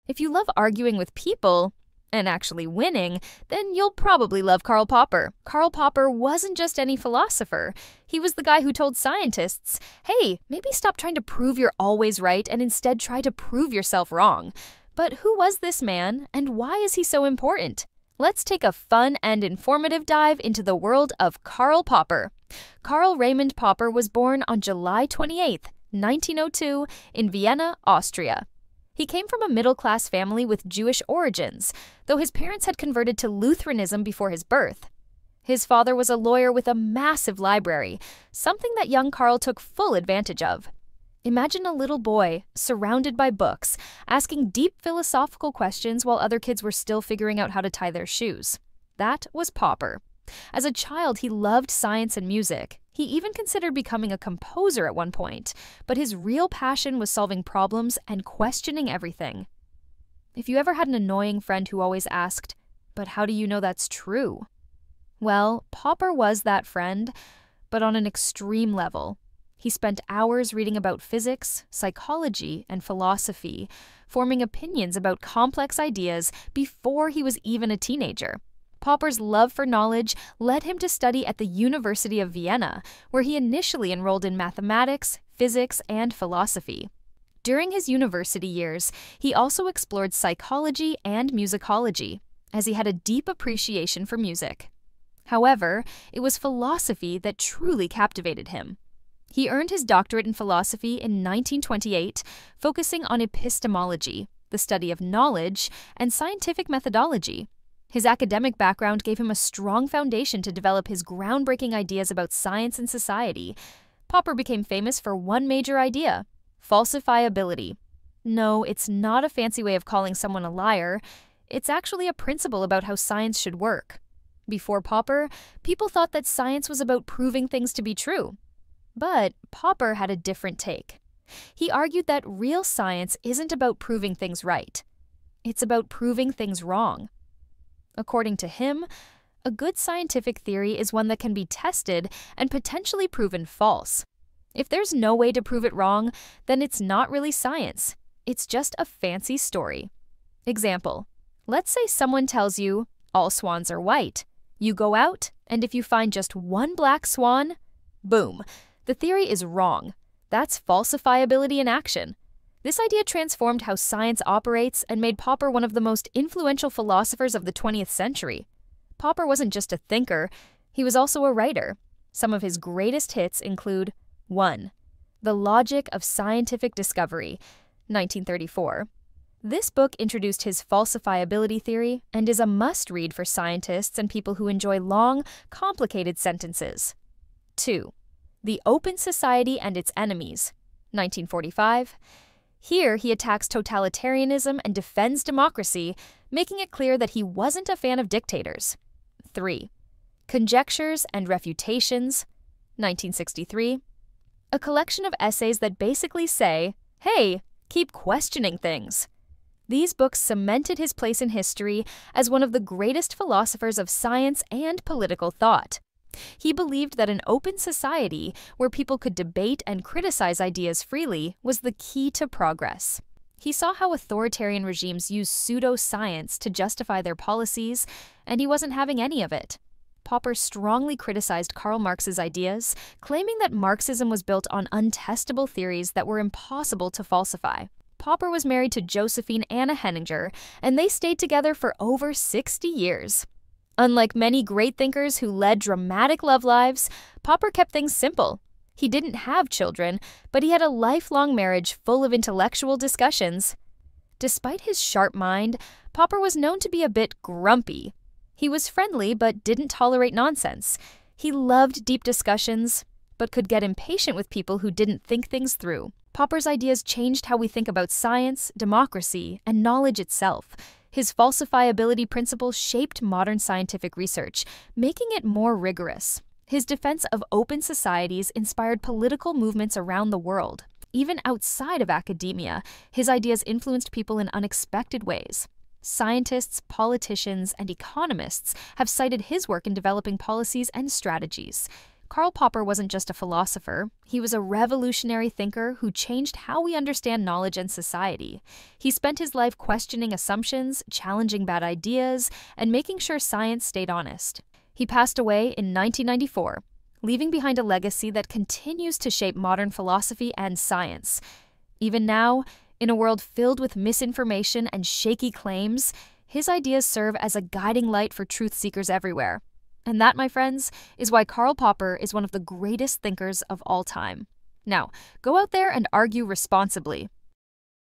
If you love arguing with people, and actually winning, then you'll probably love Karl Popper. Karl Popper wasn't just any philosopher. He was the guy who told scientists, hey, maybe stop trying to prove you're always right and instead try to prove yourself wrong. But who was this man, and why is he so important? Let's take a fun and informative dive into the world of Karl Popper. Karl Raimund Popper was born on July 28, 1902, in Vienna, Austria. He came from a middle-class family with Jewish origins, though his parents had converted to Lutheranism before his birth. His father was a lawyer with a massive library, something that young Karl took full advantage of. Imagine a little boy, surrounded by books, asking deep philosophical questions while other kids were still figuring out how to tie their shoes. That was Popper. As a child, he loved science and music. He even considered becoming a composer at one point, but his real passion was solving problems and questioning everything. If you ever had an annoying friend who always asked, "But how do you know that's true?" Well, Popper was that friend, but on an extreme level. He spent hours reading about physics, psychology, and philosophy, forming opinions about complex ideas before he was even a teenager. Popper's love for knowledge led him to study at the University of Vienna, where he initially enrolled in mathematics, physics, and philosophy. During his university years, he also explored psychology and musicology, as he had a deep appreciation for music. However, it was philosophy that truly captivated him. He earned his doctorate in philosophy in 1928, focusing on epistemology, the study of knowledge, and scientific methodology. His academic background gave him a strong foundation to develop his groundbreaking ideas about science and society. Popper became famous for one major idea: falsifiability. No, it's not a fancy way of calling someone a liar. It's actually a principle about how science should work. Before Popper, people thought that science was about proving things to be true. But Popper had a different take. He argued that real science isn't about proving things right. It's about proving things wrong. According to him, a good scientific theory is one that can be tested and potentially proven false. If there's no way to prove it wrong, then it's not really science. It's just a fancy story. Example: let's say someone tells you, all swans are white. You go out, and if you find just one black swan, boom, the theory is wrong. That's falsifiability in action. This idea transformed how science operates and made Popper one of the most influential philosophers of the 20th century. Popper wasn't just a thinker, he was also a writer. Some of his greatest hits include 1. The Logic of Scientific Discovery, 1934. This book introduced his falsifiability theory and is a must-read for scientists and people who enjoy long, complicated sentences. 2. The Open Society and Its Enemies, 1945. Here, he attacks totalitarianism and defends democracy, making it clear that he wasn't a fan of dictators. 3. Conjectures and Refutations, 1963. A collection of essays that basically say, hey, keep questioning things. These books cemented his place in history as one of the greatest philosophers of science and political thought. He believed that an open society where people could debate and criticize ideas freely was the key to progress. He saw how authoritarian regimes use pseudoscience to justify their policies, and he wasn't having any of it. Popper strongly criticized Karl Marx's ideas, claiming that Marxism was built on untestable theories that were impossible to falsify. Popper was married to Josephine Anna Henninger, and they stayed together for over 60 years. Unlike many great thinkers who led dramatic love lives, Popper kept things simple. He didn't have children, but he had a lifelong marriage full of intellectual discussions. Despite his sharp mind, Popper was known to be a bit grumpy. He was friendly but didn't tolerate nonsense. He loved deep discussions, but could get impatient with people who didn't think things through. Popper's ideas changed how we think about science, democracy, and knowledge itself. His falsifiability principle shaped modern scientific research, making it more rigorous. His defense of open societies inspired political movements around the world. Even outside of academia, his ideas influenced people in unexpected ways. Scientists, politicians, and economists have cited his work in developing policies and strategies. Karl Popper wasn't just a philosopher, he was a revolutionary thinker who changed how we understand knowledge and society. He spent his life questioning assumptions, challenging bad ideas, and making sure science stayed honest. He passed away in 1994, leaving behind a legacy that continues to shape modern philosophy and science. Even now, in a world filled with misinformation and shaky claims, his ideas serve as a guiding light for truth seekers everywhere. And that, my friends, is why Karl Popper is one of the greatest thinkers of all time. Now, go out there and argue responsibly.